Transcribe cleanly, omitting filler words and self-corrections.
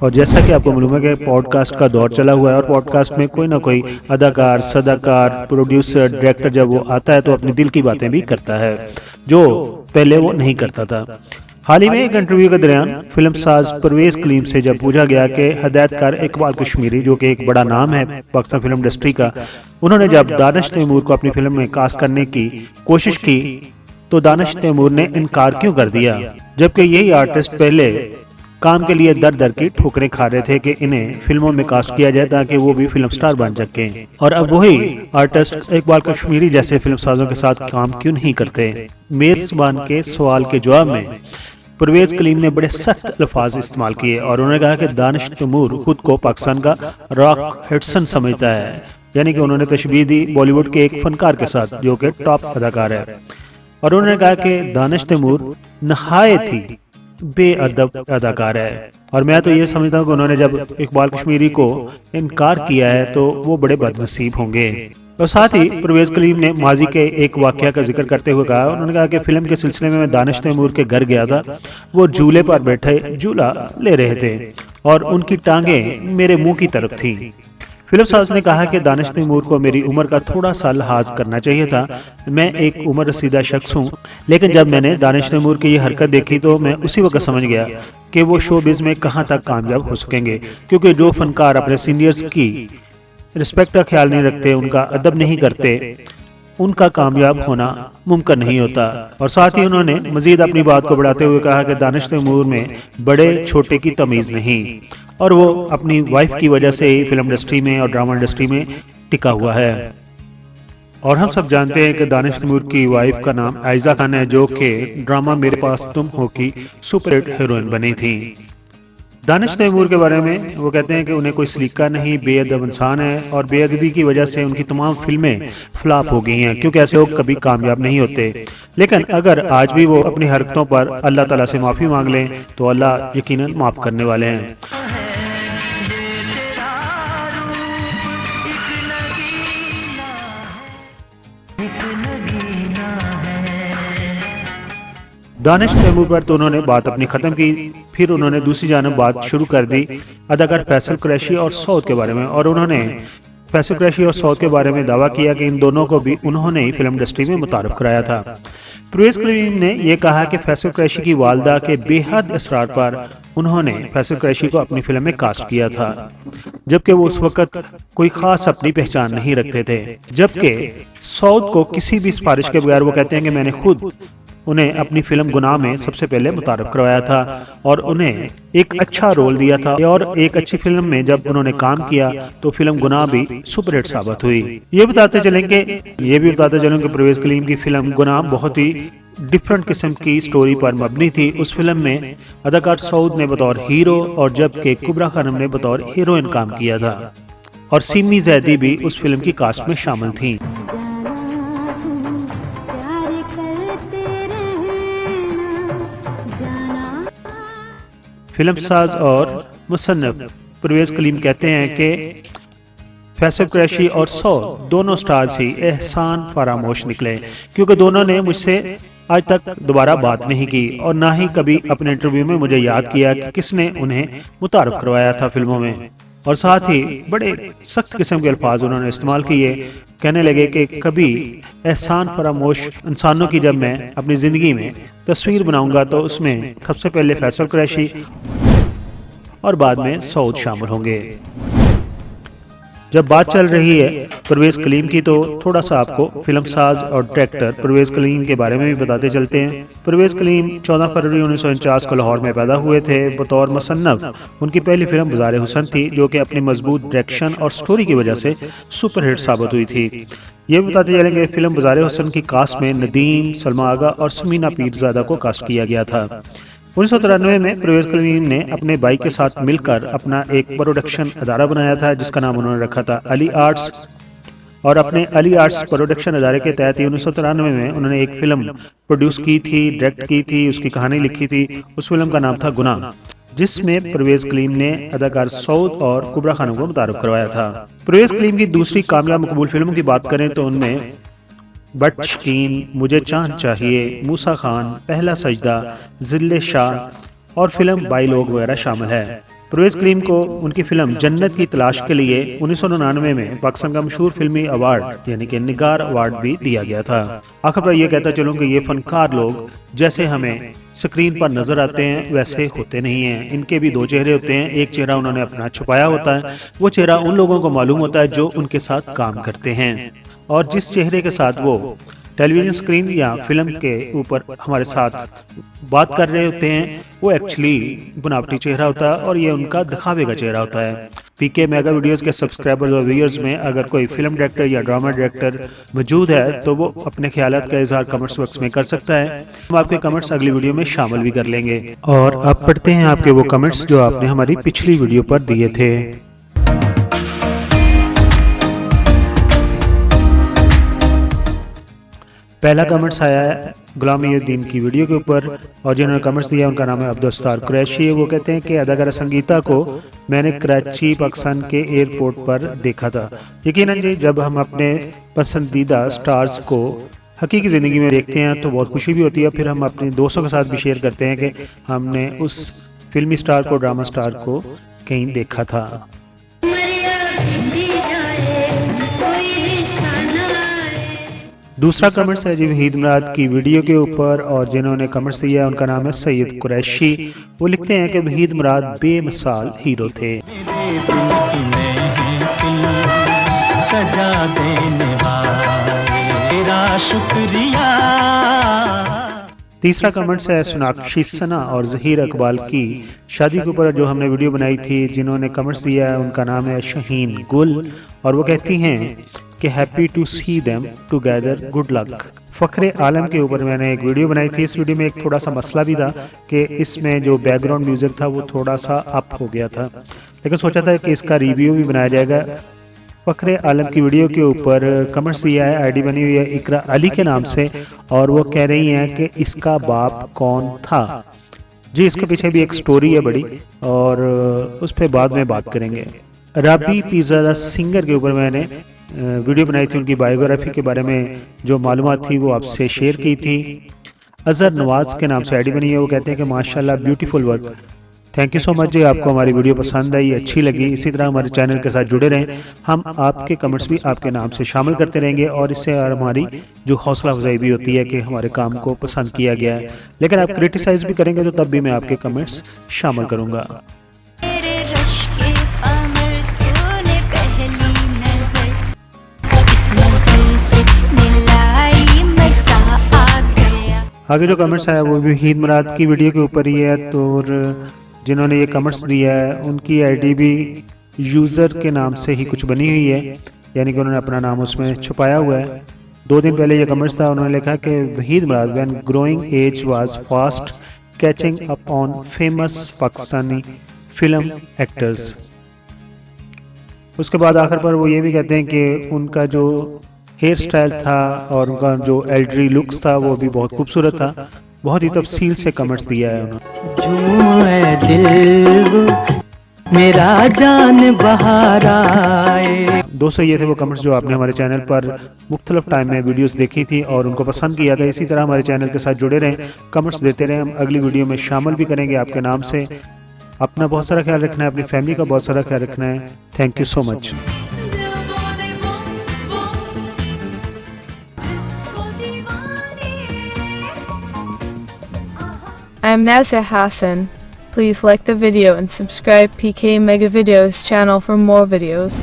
और जैसा कि आपको मालूम है कि पॉडकास्ट का दौर चला हुआ है और पॉडकास्ट में कोई ना कोई अदाकार, सदाकार, प्रोड्यूसर, डायरेक्टर जब वो आता है तो अपने दिल की बातें भी करता है, जो पहले वो नहीं करता था। हाल ही में एक इंटरव्यू के दौरान फिल्म साज परवेज कलीम से जब पूछा गया कि हिदायतकार इकबाल कश्मीरी, जो कि एक बड़ा नाम है पाकिस्तान फिल्म इंडस्ट्री का, उन्होंने जब दानिश तैमूर को अपनी फिल्म में कास्ट करने की कोशिश की तो दानिश तैमूर ने इनकार क्यों कर दिया, जबकि यही आर्टिस्ट पहले काम के लिए दर दर की ठोकरें खा रहे थे कि इन्हें फिल्मों में कास्ट किया जाए ताकि वो भी फिल्म स्टार बन सके। और अब वही आर्टिस्ट इकबाल कश्मीरी जैसे फिल्म साजों के साथ काम क्यों नहीं करते। मेजबान के सवाल के जवाब में परवेज कलीम ने बड़े सख्त अल्फाज इस्तेमाल किए और उन्होंने कहा कि दानिश तैमूर खुद को पाकिस्तान का रॉक हडसन समझता है, यानी कि उन्होंने तशबीह दी बॉलीवुड के एक फनकार के साथ जो कि टॉप अदाकार है। और उन्होंने कहा कि दानिश तैमूर नहायत ही बेअदब अदाकार है। और मैं तो ये समझता हूँ कि उन्होंने जब इकबाल कश्मीरी को इनकार किया है तो वो बड़े बदनसीब होंगे। और साथ ही परवेज कलीम ने माजी के एक वाकया का जिक्र करते हुए कहा, उन्होंने कहा कि फिल्म के सिलसिले में मैं दानिश तैमूर के घर गया था, वो झूले पर बैठे झूला ले रहे थे और उनकी टांगें मेरे मुंह की तरफ थी। फिल्म साज ने कहा कि दानिश तैमूर को मेरी उम्र का थोड़ा सा लिहाज करना चाहिए था। मैं एक उम्र रसीदा शख्स हूँ, लेकिन जब मैंने दानिश तैमूर की ये हरकत देखी तो मैं उसी वक्त समझ गया कि वो शोबिज़ में कहाँ तक कामयाब हो सकेंगे, क्योंकि जो फनकार अपने सीनियर्स की रिस्पेक्ट का ख्याल नहीं रखते, उनका अदब नहीं करते, उनका कामयाब होना मुमकिन नहीं होता। और साथ ही उन्होंने मजीद अपनी बात को बढ़ाते हुए कहा कि दानिश तैमूर में बड़े छोटे की तमीज़ नहीं और वो अपनी वाइफ की वजह से ही फिल्म इंडस्ट्री में और ड्रामा इंडस्ट्री में टिका हुआ है। और हम सब जानते हैं कि दानिश तैमूर की वाइफ का नाम आयजा खान है, जो कि ड्रामा मेरे पास तुम हो की सुपरहिट हीरोइन बनी थी। दानिश तैमूर के बारे में वो कहते हैं कि उन्हें कोई सलीका नहीं, बेअदब इंसान है और बेअदबी की वजह से उनकी तमाम फिल्में फ्लॉप हो गई हैं, क्योंकि ऐसे लोग कभी कामयाब नहीं होते। लेकिन अगर आज भी वो अपनी हरकतों पर अल्लाह ताला से माफ़ी मांग लें तो अल्लाह यकीनन माफ़ करने वाले हैं। दानिश तैमूर पर तो उन्होंने बात अपनी खत्म की, फिर उन्होंने दूसरी जानब बात शुरू कर दी अदाकार फैसल कुरैशी और सऊद के बारे में। और उन्होंने फैसल कुरैशी और सऊद के बारे में दावा किया कि इन दोनों को भी उन्होंने ही फिल्म इंडस्ट्री में मुतारफ कराया था। परवेज कलीम ने यह कहा कि फैसल कुरैशी की वालदा के बेहद असरार पर उन्होंने फैसल कुरैशी को अपनी फिल्म में कास्ट किया था, जबकि वो उस वक्त कोई खास अपनी पहचान नहीं रखते थे। जबकि सऊद को किसी भी सिफारिश के बगैर वो कहते हैं कि मैंने खुद उन्हें अपनी फिल्म गुनाह में सबसे पहले मुतारफ करवाया था और उन्हें एक अच्छा रोल दिया था। और एक अच्छी फिल्म में जब उन्होंने काम किया तो फिल्म गुनाह भी सुपरहिट साबित हुई। ये भी बताते चलें कि परवेज कलीम की फिल्म गुनाह बहुत ही डिफरेंट किस्म की स्टोरी पर मबनी थी। उस फिल्म में अदाकार सऊद ने बतौर हीरो और जबकि कुबरा खानम ने बतौर हीरोइन काम किया था और सिमी जैदी भी उस फिल्म की कास्ट में शामिल थी। फिल्म साज और मुसन्निफ परवेज कलीम कहते हैं कि फैसल कुरैशी और सऊद दोनों स्टार्स ही एहसान फरामोश निकले, क्योंकि दोनों ने मुझसे आज तक दोबारा बात नहीं की और ना ही कभी अपने इंटरव्यू में मुझे याद किया कि किसने उन्हें मुतारफ करवाया था फिल्मों में। और साथ ही बड़े सख्त किस्म के अल्फाज उन्होंने इस्तेमाल किए, कहने लगे कि कभी एहसान फरामोश इंसानों की जब मैं अपनी ज़िंदगी में तस्वीर बनाऊंगा तो उसमें सबसे पहले फैसल कुरैशी और बाद में सऊद शामिल होंगे। जब बात चल रही है परवेज कलीम की तो थोड़ा सा आपको फिल्म साज और डायरेक्टर परवेज कलीम के बारे में भी बताते चलते हैं। परवेज कलीम 14 फरवरी 1949 को लाहौर में पैदा हुए थे। बतौर मुसन्नफ उनकी पहली फिल्म गुज़ारे हुसन थी, जो कि अपनी मजबूत डायरेक्शन और स्टोरी की वजह से सुपरहिट साबित हुई थी। ये भी बताते चलें कि फिल्म गुज़ारे हुसन की कास्ट में नदीम, सलमा आगा और समीना पीरज़ादा को कास्ट किया गया था। 1993 में परवेज कलीम ने अपने भाई के साथ मिलकर अपना एक प्रोडक्शन अदारा बनाया था, जिसका नाम उन्होंने रखा था अली आर्ट्स। और अपने अली आर्ट्स प्रोडक्शन अदारे के तहत ही 1993 में उन्होंने एक फिल्म प्रोड्यूस की थी, डायरेक्ट की थी, उसकी कहानी लिखी थी। उस फिल्म का नाम था गुनाह, जिसमें परवेज कलीम ने अदाकार सऊद और कुबरा खानम को मुतारफ करवाया था। परवेज कलीम की दूसरी कामयाब मकबूल फिल्मों की बात करें तो उनमें बट शकीन, मुझे चांद चाहिए, मूसा खान, पहला सजदा, जिल्ले शाह और फिल्म बाई लोग वगैरह शामिल है। परवेज करीम को उनकी फिल्म जन्नत की तलाश के लिए 1999 में पाकिस्तान का मशहूर फिल्मी अवार्ड यानी कि निगार अवार्ड भी दिया गया था। आखिर पर यह कहता चलूं कि ये फनकार लोग जैसे हमें स्क्रीन पर नजर आते हैं वैसे होते नहीं हैं। इनके भी दो चेहरे होते हैं, एक चेहरा उन्होंने अपना छुपाया होता है, वो चेहरा उन लोगों को मालूम होता है जो उनके साथ काम करते हैं, और जिस चेहरे के साथ वो टेलीविजन स्क्रीन या फिल्म के ऊपर हमारे साथ बात कर रहे होते हैं वो एक्चुअली बनावटी चेहरा होता है और ये उनका दिखावे का चेहरा होता है। पीके मेगा वीडियोस के सब्सक्राइबर्स और व्यूअर्स में अगर कोई फिल्म डायरेक्टर या ड्रामा डायरेक्टर मौजूद है तो वो अपने ख्यालात का इजहार कमेंट्स बॉक्स में कर सकता है। हम आपके कमेंट्स अगली वीडियो में शामिल भी कर लेंगे। और अब पढ़ते हैं आपके वो कमेंट्स जो आपने हमारी पिछली वीडियो पर दिए थे। पहला कमेंट्स आया है गुलामुद्दीन की वीडियो के ऊपर और जिन्होंने कमेंट्स दिया उनका नाम है अब्दुस्तार कुरैशी। वो कहते हैं कि अदाकारा संगीता को मैंने कराची पाकिस्तान के एयरपोर्ट पर देखा था। यकीनन जी, जब हम अपने पसंदीदा स्टार्स को हकीकी ज़िंदगी में देखते हैं तो बहुत खुशी भी होती है। फिर हम अपने दोस्तों के साथ भी शेयर करते हैं कि हमने उस फिल्मी स्टार को, ड्रामा स्टार को कहीं देखा था। दूसरा कमेंट्स है जी वहीद मुराद की वीडियो के ऊपर और जिन्होंने कमेंट्स दिया उनका नाम है सैयद कुरैशी। वो लिखते हैं कि वहीद मुराद बेमिसाल हीरो थे। सजा देने वाला शुक्रिया। तीसरा कमेंट्स है सोनाक्षी सना और जहीर इकबाल की शादी के ऊपर जो हमने वीडियो बनाई थी। जिन्होंने कमेंट्स दिया है उनका नाम है शहीन गुल और वो कहती हैं कि happy to see them together, good luck. Fakhre Alam के ऊपर मैंने एक वीडियो बनाई थी। इस वीडियो में एक थोड़ा सा मसला भी था कि इसमें जो बैकग्राउंड म्यूजिक था वो थोड़ा सा अप हो गया था, लेकिन सोचा था कि इसका रिव्यू भी बनाया जाएगा। फखरे आलम की वीडियो के ऊपर कमेंट्स दिया है, आईडी बनी हुई है इकरा अली के नाम से और वो कह रही हैं कि इसका बाप कौन था। जी, इसके पीछे भी एक स्टोरी है बड़ी और उस पर बाद में बात करेंगे। राबी पिज़्ज़ा सिंगर के ऊपर मैंने वीडियो बनाई थी, उनकी बायोग्राफी के बारे में जो मालूमात थी वो आपसे शेयर की थी। अजहर नवाज के नाम से आईडी बनी है। वो कहते हैं कि माशाल्लाह beautiful work, thank you so much जी। आपको हमारी वीडियो पसंद आई, अच्छी लगी, इसी तरह हमारे चैनल के साथ जुड़े रहें। हम आपके कमेंट्स भी आपके नाम से शामिल करते रहेंगे और इससे हमारी जो हौसला अफजाई भी होती है कि हमारे काम को पसंद किया गया है। लेकिन आप क्रिटिसाइज भी करेंगे तो तब भी मैं आपके कमेंट्स शामिल करूँगा। आगे जो कमेंट्स आया वो भी वहीद मुराद की वीडियो के ऊपर ही है। तो जिन्होंने ये कमेंट्स दिया है उनकी आईडी भी यूज़र के नाम से ही कुछ बनी हुई है, यानी कि उन्होंने अपना नाम उसमें छुपाया हुआ है। 2 दिन पहले ये कमेंट्स था, उन्होंने लिखा कि Waheed Murad when growing age was fast catching up on famous Pakistani film actors. उसके बाद आखिर पर वो ये भी कहते हैं कि उनका जो हेयर स्टाइल था और उनका जो एल्डरी लुक्स था वो भी बहुत खूबसूरत था। बहुत ही तफसील से कमेंट्स दिया है उन्होंने। मेरा जान बहार आए। दोस्तों, ये थे वो कमेंट्स जो आपने हमारे चैनल पर मुख्तलिफ टाइम में वीडियोस देखी थी और उनको पसंद किया था। इसी तरह हमारे चैनल के साथ जुड़े रहें, कमेंट्स देते रहें। हम अगली वीडियो में शामिल भी करेंगे आपके नाम से। अपना बहुत सारा ख्याल रखना है, अपनी फैमिली का बहुत सारा ख्याल रखना है। Thank you so much. I am Nazir Hassan. Please like the video and subscribe PK Mega Videos channel for more videos.